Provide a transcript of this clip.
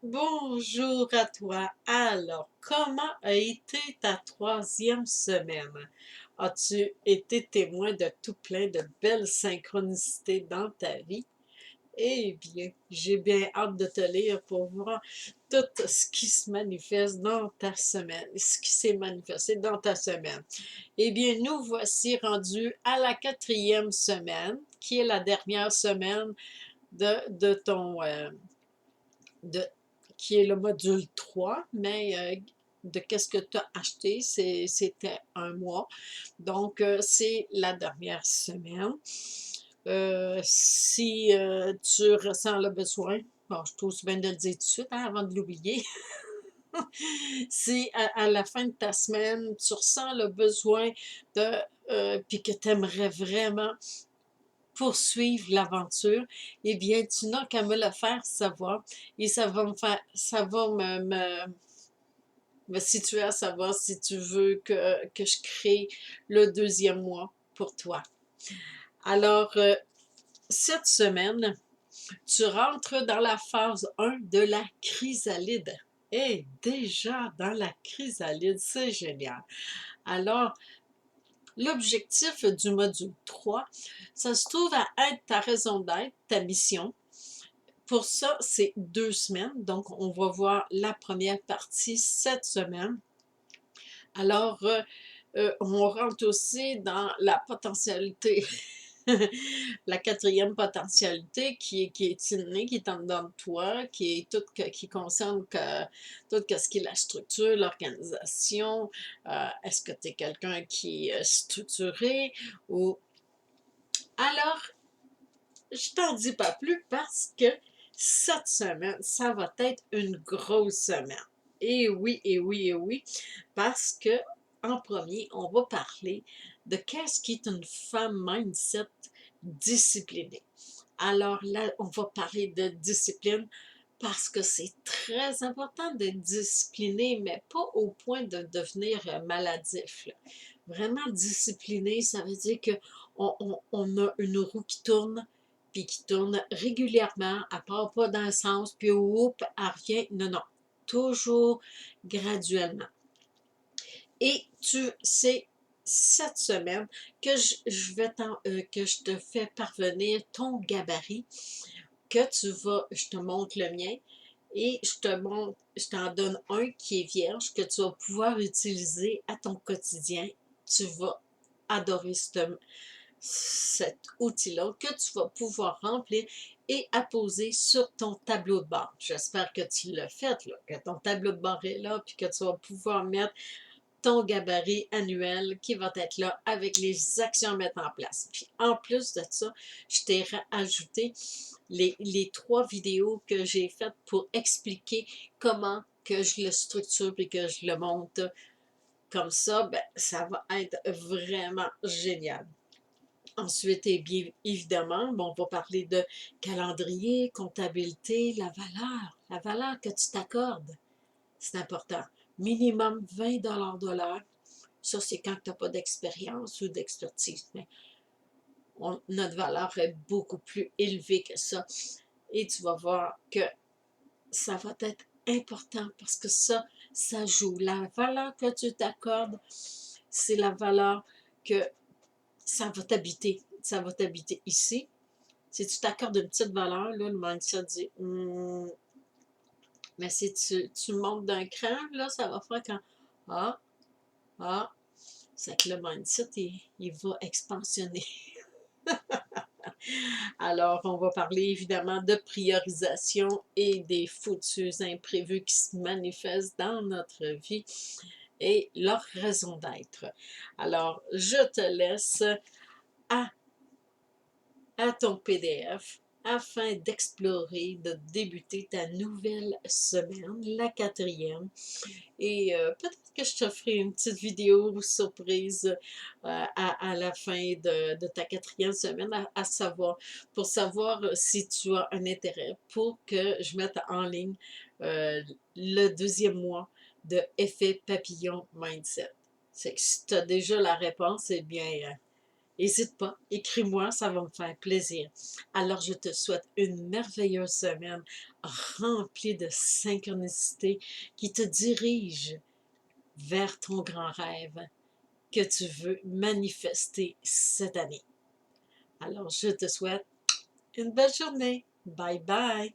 Bonjour à toi. Alors, comment a été ta troisième semaine? As-tu été témoin de tout plein de belles synchronicités dans ta vie? Eh bien, j'ai bien hâte de te lire pour voir tout ce qui se manifeste dans ta semaine, ce qui s'est manifesté dans ta semaine. Eh bien, nous voici rendus à la quatrième semaine, qui est la dernière semaine de ton, de, qui est le module 3, mais de qu'est-ce que tu as acheté, c'était un mois. Donc, c'est la dernière semaine. Si tu ressens le besoin, bon, je trouve bien de le dire tout de suite hein, avant de l'oublier, si à la fin de ta semaine, tu ressens le besoin de, puis que tu aimerais vraiment poursuivre l'aventure, eh bien, tu n'as qu'à me le faire savoir et ça va me situer à savoir si tu veux que je crée le deuxième mois pour toi. Alors, cette semaine, tu rentres dans la phase 1 de la chrysalide. Et déjà dans la chrysalide, c'est génial. Alors, l'objectif du module 3, ça se trouve à être ta raison d'être, ta mission. Pour ça, c'est 2 semaines, donc on va voir la première partie cette semaine. Alors, on rentre aussi dans la potentialité, la quatrième potentialité qui est innée, qui est en dedans de toi, qui est qui concerne tout ce qui est la structure, l'organisation. Est-ce que tu es quelqu'un qui est structuré ou... Alors, je t'en dis pas plus parce que cette semaine, ça va être une grosse semaine. Et oui, et oui, et oui, parce que en premier, on va parler de qu'est-ce qui est une femme mindset disciplinée. Alors là, on va parler de discipline parce que c'est très important d'être discipliné, mais pas au point de devenir maladif, là. Vraiment discipliné, ça veut dire que on a une roue qui tourne, puis qui tourne régulièrement, à part pas dans le sens, puis oups, à rien. Non, non. Toujours graduellement. Et tu sais, cette semaine, que je te fais parvenir ton gabarit, je te montre le mien, et je t'en donne un qui est vierge, que tu vas pouvoir utiliser à ton quotidien. Tu vas adorer cet outil-là que tu vas pouvoir remplir et apposer sur ton tableau de bord. J'espère que tu l'as fait, là, que ton tableau de bord est là, puis que tu vas pouvoir mettre ton gabarit annuel qui va être là avec les actions à mettre en place. Puis en plus de ça, je t'ai ajouté les 3 vidéos que j'ai faites pour expliquer comment que je le structure et que je le monte. Comme ça, ben, ça va être vraiment génial. Ensuite, et bien évidemment, bon, on va parler de calendrier, comptabilité, la valeur que tu t'accordes. C'est important. Minimum 20 de l'heure. Ça, c'est quand tu n'as pas d'expérience ou d'expertise. Mais notre valeur est beaucoup plus élevée que ça. Et tu vas voir que ça va être important parce que ça joue. La valeur que tu t'accordes, c'est la valeur que ça va t'habiter. Ça va t'habiter ici. Si tu t'accordes une petite valeur, là, le mindset dit mais si tu montes d'un cran, là, ça va faire quand ah, ah, c'est que le mindset, il va expansionner. Alors, on va parler évidemment de priorisation et des foutus imprévus qui se manifestent dans notre vie et leur raison d'être. Alors, je te laisse à, à ton PDF afin d'explorer, de débuter ta nouvelle semaine, la quatrième. Et peut-être que je te ferai une petite vidéo surprise à la fin de ta quatrième semaine, pour savoir si tu as un intérêt pour que je mette en ligne le deuxième mois de Effet Papillon Mindset. C'est que si tu as déjà la réponse, eh bien, n'hésite pas, écris-moi, ça va me faire plaisir. Alors, je te souhaite une merveilleuse semaine remplie de synchronicité qui te dirige vers ton grand rêve que tu veux manifester cette année. Alors, je te souhaite une belle journée. Bye bye!